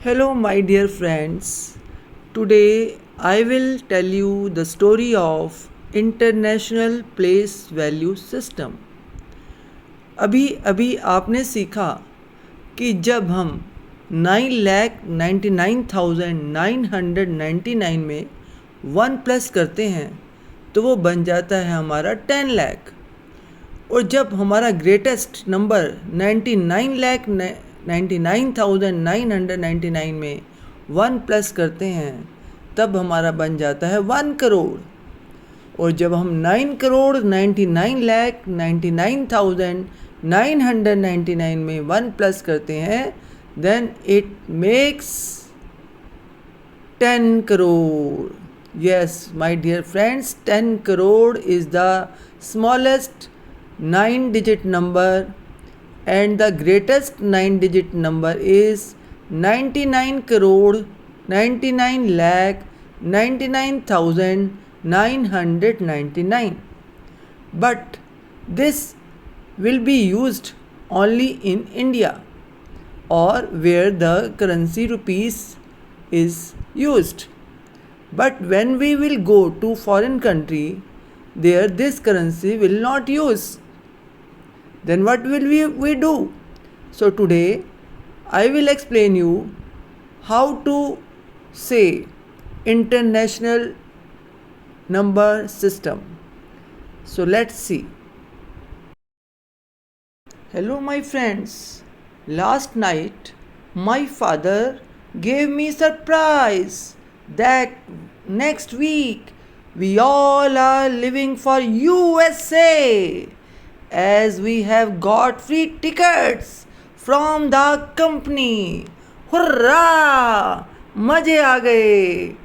Hello, my dear friends. Today I will tell you the story of International Place Value System. अभी अभी आपने सीखा कि जब हम 9,99,999 में 1 प्लस करते हैं तो वो बन जाता है हमारा 10 लाख। और जब हमारा ग्रेटेस्ट नंबर 99,99,999 में 1 प्लस करते हैं तब हमारा बन जाता है 1 करोड़। और जब हम 9,99,99,999 में 1 प्लस करते हैं then it makes 10 crore. Yes, my dear friends, 10 crore is the smallest 9-digit number and the greatest 9-digit number is 99 crore 99 lakh 99,999. But this will be used only in India or where the currency rupees is used. But when we will go to foreign country, there this currency will not use. Then what will we do? So today I will explain you how to say international number system. So let's see. Hello my friends. Last night my father gave me surprise that next week we all are leaving for USA as we have got free tickets from the company. Hurrah! मज़े आ गए।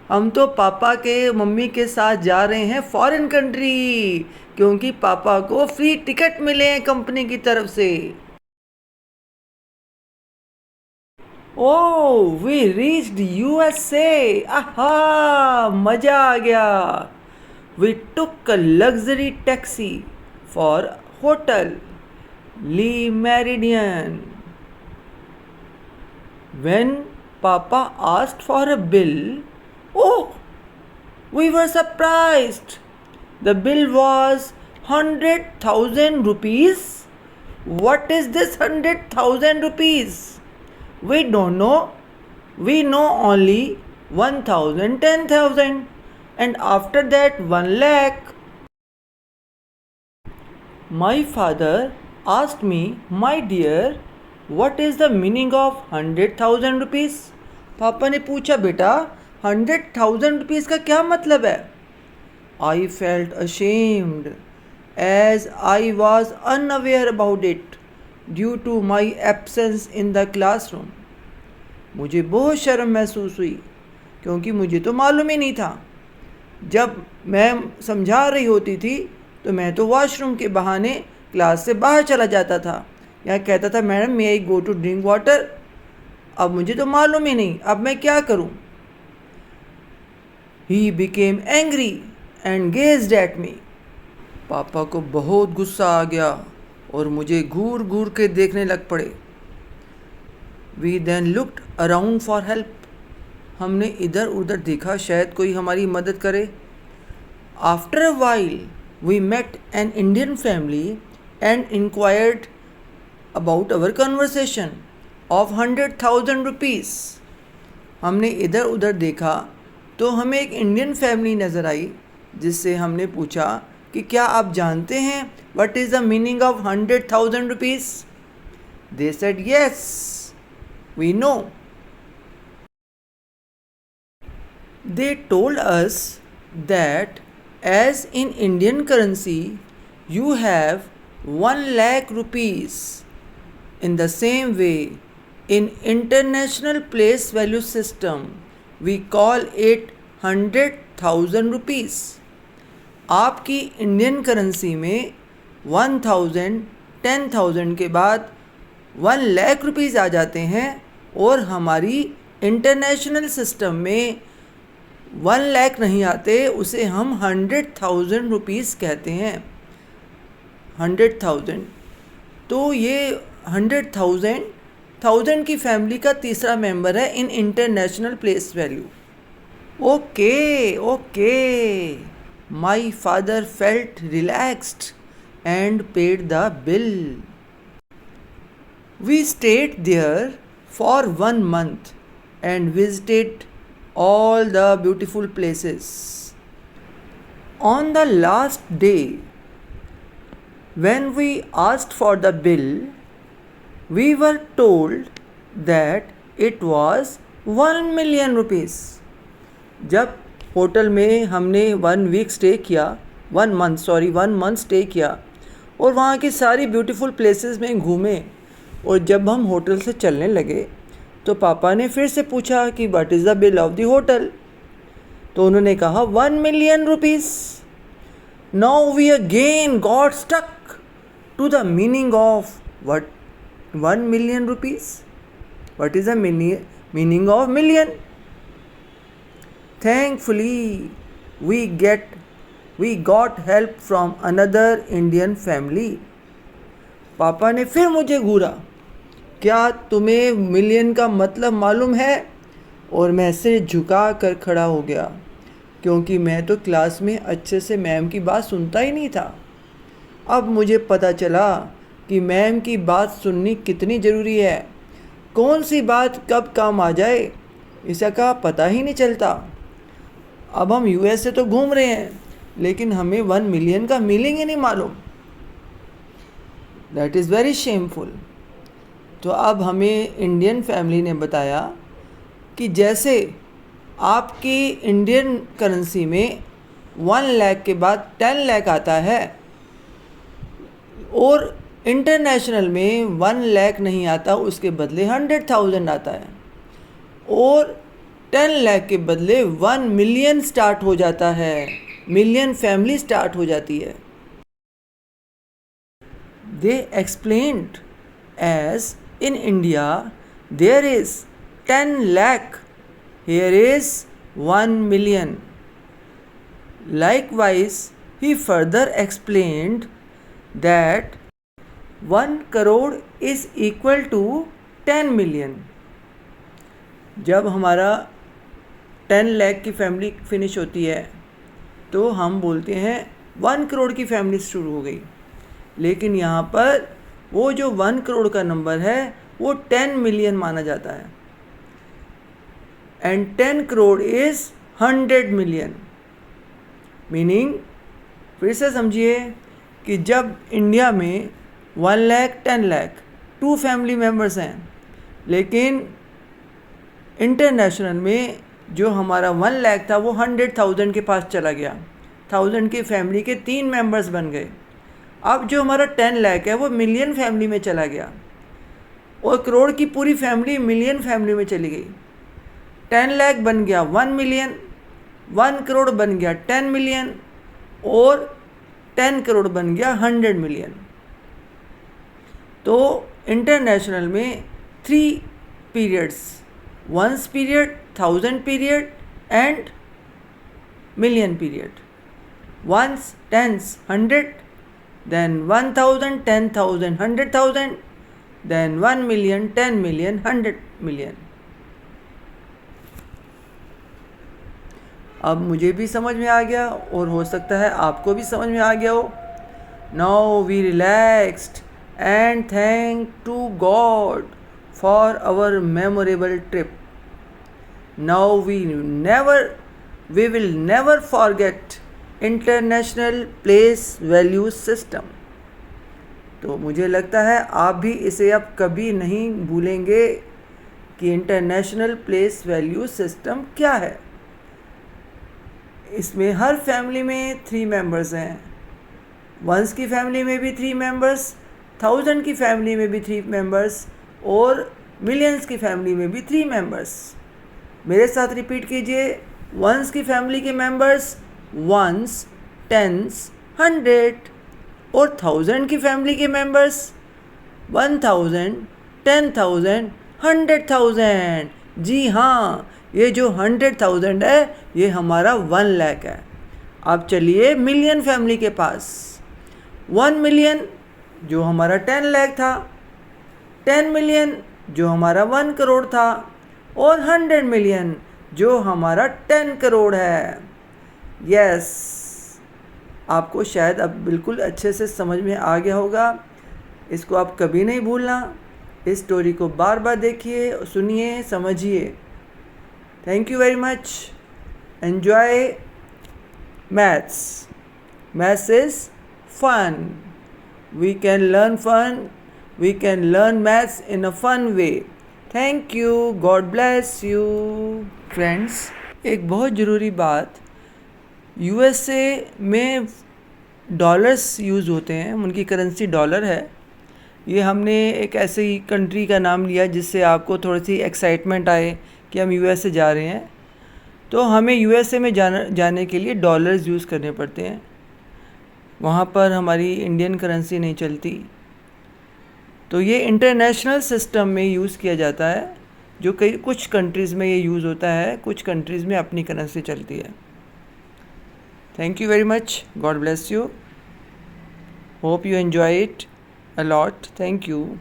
हम तो पापा के mummy के साथ जा रहे हैं फॉरेन कंट्री क्योंकि पापा को फ्री टिकट मिले हैं कंपनी की तरफ से। Oh, we reached USA. Aha! मज़ा आ गया। We took a luxury taxi for hotel Lee Meridian. When Papa asked for a bill, oh, we were surprised. The bill was 100,000 rupees. What is this 100,000 rupees? We don't know. We know only 1,000, 10,000 and after that 1 lakh. My father asked me, my dear, what is the meaning of 100,000 rupees? पापा ने पूछा बेटा 100,000 rupees का क्या मतलब है? I felt ashamed as I was unaware about it due to my absence in the classroom. मुझे बहुत शर्म महसूस हुई क्योंकि मुझे तो मालूम ही नहीं था। जब मैम समझा रही होती थी तो मैं तो वॉशरूम के बहाने क्लास से बाहर चला जाता था या कहता था madam may I go to drink water. अब मुझे तो मालूम ही नहीं, अब मैं क्या करूं? He became angry and gazed at me. पापा को बहुत गुस्सा आ गया और मुझे घूर घूर के देखने लग पड़े। We then looked around for help. हमने इधर उधर देखा शायद कोई हमारी मदद करे। After a while, we met an Indian family and inquired about our conversation of 100,000 rupees. हमने इधर उधर देखा तो हमें एक इंडियन फैमिली नज़र आई जिससे हमने पूछा कि क्या आप जानते हैं what is the meaning of 100,000 rupees? They said yes, we know. They told us that as in Indian currency you have 1 lakh rupees. In the same way, in international place value system, we call it 100,000 rupees. आपकी Indian currency में 1,000, 10,000 के बाद 1 lakh rupees आ जाते हैं और हमारी international system में 1 लाख नहीं आते, उसे हम 100,000 रुपीज़ कहते हैं। 100,000 तो ये 100,000 1000 की फैमिली का तीसरा मेंबर है in international place value. Okay okay, my father felt relaxed and paid the bill. We stayed there for 1 month and visited all the beautiful places. On the last day, when we asked for the bill, we were told that it was 1 million rupees. जब hotel में हमने 1 week stay किया, 1 month stay किया और वहाँ की सारी beautiful places में घूमे, और जब हम होटल से चलने लगे तो पापा ने फिर से पूछा कि what is the bill of the hotel. तो उन्होंने कहा 1 million rupees. Now we again got stuck to the meaning of what 1 million rupees. What is the meaning of million? Thankfully, we got help from another Indian family. पापा ने फिर मुझे घूरा, क्या तुम्हें million का मतलब मालूम है? और मैं सिर झुका कर खड़ा हो गया, क्योंकि मैं तो क्लास में अच्छे से मैम की बात सुनता ही नहीं था। अब मुझे पता चला कि मैम की बात सुननी कितनी ज़रूरी है। कौन सी बात कब काम आ जाए इसका पता ही नहीं चलता। अब हम यूएस से तो घूम रहे हैं, लेकिन हमें 1 million का मीनिंग ही नहीं मालूम। That is very shameful. तो अब हमें इंडियन फैमिली ने बताया कि जैसे आपकी इंडियन करेंसी में 1 लाख के बाद 10 लाख आता है, और इंटरनेशनल में 1 लाख नहीं आता, उसके बदले 100,000 आता है, और 10 लाख के बदले 1 million स्टार्ट हो जाता है, मिलियन फैमिली स्टार्ट हो जाती है। दे explained as in India there is 10 lakh, here is 1 million. Likewise, he further explained that 1 crore is equal to 10 million. जब हमारा 10 लाख की फैमिली फिनिश होती है तो हम बोलते हैं 1 करोड़ की फैमिली शुरू हो गई, लेकिन यहाँ पर वो जो 1 करोड़ का नंबर है वो 10 million माना जाता है, and 10 crore is 100 million। Meaning, फिर से समझिए कि जब इंडिया में 1 लाख 10 लाख 2 फैमिली मेम्बर्स हैं, लेकिन इंटरनेशनल में जो हमारा 1 लाख था वो 100,000 के पास चला गया, 1000 की फैमिली के 3 मेंबर्स बन गए। अब जो हमारा 10 लाख है वो मिलियन फैमिली में चला गया, और करोड़ की पूरी फैमिली मिलियन फैमिली में चली गई। 10 लाख बन गया 1 million, 1 करोड़ बन गया 10 million, और 10 करोड़ बन गया 100 million। तो इंटरनेशनल में 3 periods, 1's period, 1000 period and million period. 1's, 10's, 100, then 1000, 10,000, 100,000, then 1 million, 10 million, 100 million. अब मुझे भी समझ में आ गया, और हो सकता है आपको भी समझ में आ गया हो। Now we relaxed and thank to God for our memorable trip. Now we will never forget international place value system. तो मुझे लगता है आप भी इसे अब कभी नहीं भूलेंगे कि इंटरनेशनल प्लेस वैल्यू सिस्टम क्या है। इसमें हर फैमिली में 3 मेंबर्स हैं, 1's की फैमिली में भी 3 मेंबर्स, 1000 की फैमिली में भी 3 मेंबर्स, और मिलियंस की फैमिली में भी 3 मेंबर्स। मेरे साथ रिपीट कीजिए। 1's की फैमिली के मेंबर्स 1's, 10's, 100, और 1000 की फैमिली के मेंबर्स 1000, 10,000, 100,000। जी हाँ, ये जो 100,000 है ये हमारा 1 लाख है। अब चलिए मिलियन फैमिली के पास। 1 million जो हमारा 10 लाख था, 10 million जो हमारा 1 करोड़ था, और 100 मिलियन जो हमारा 10 करोड़ है। यस, आपको शायद अब बिल्कुल अच्छे से समझ में आ गया होगा। इसको आप कभी नहीं भूलना। इस स्टोरी को बार बार देखिए, सुनिए, समझिए। Thank you very much. Enjoy maths. Maths is fun. We can learn fun. We can learn maths in a fun way. Thank you. God bless you. Friends, एक बहुत ज़रूरी बात, USA में डॉलर्स यूज़ होते हैं, उनकी करेंसी डॉलर है। ये हमने एक ऐसी कंट्री का नाम लिया जिससे आपको थोड़ी सी एक्साइटमेंट आए कि हम USA जा रहे हैं। तो हमें USA में जाने के लिए डॉलर्स यूज़ करने पड़ते हैं। वहाँ पर हमारी इंडियन करेंसी नहीं चलती। तो ये इंटरनेशनल सिस्टम में यूज़ किया जाता है, जो कुछ कंट्रीज़ में ये यूज़ होता है, कुछ कंट्रीज़ में अपनी करेंसी चलती है। Thank you very much. God bless you. Hope you enjoy it a lot. Thank you.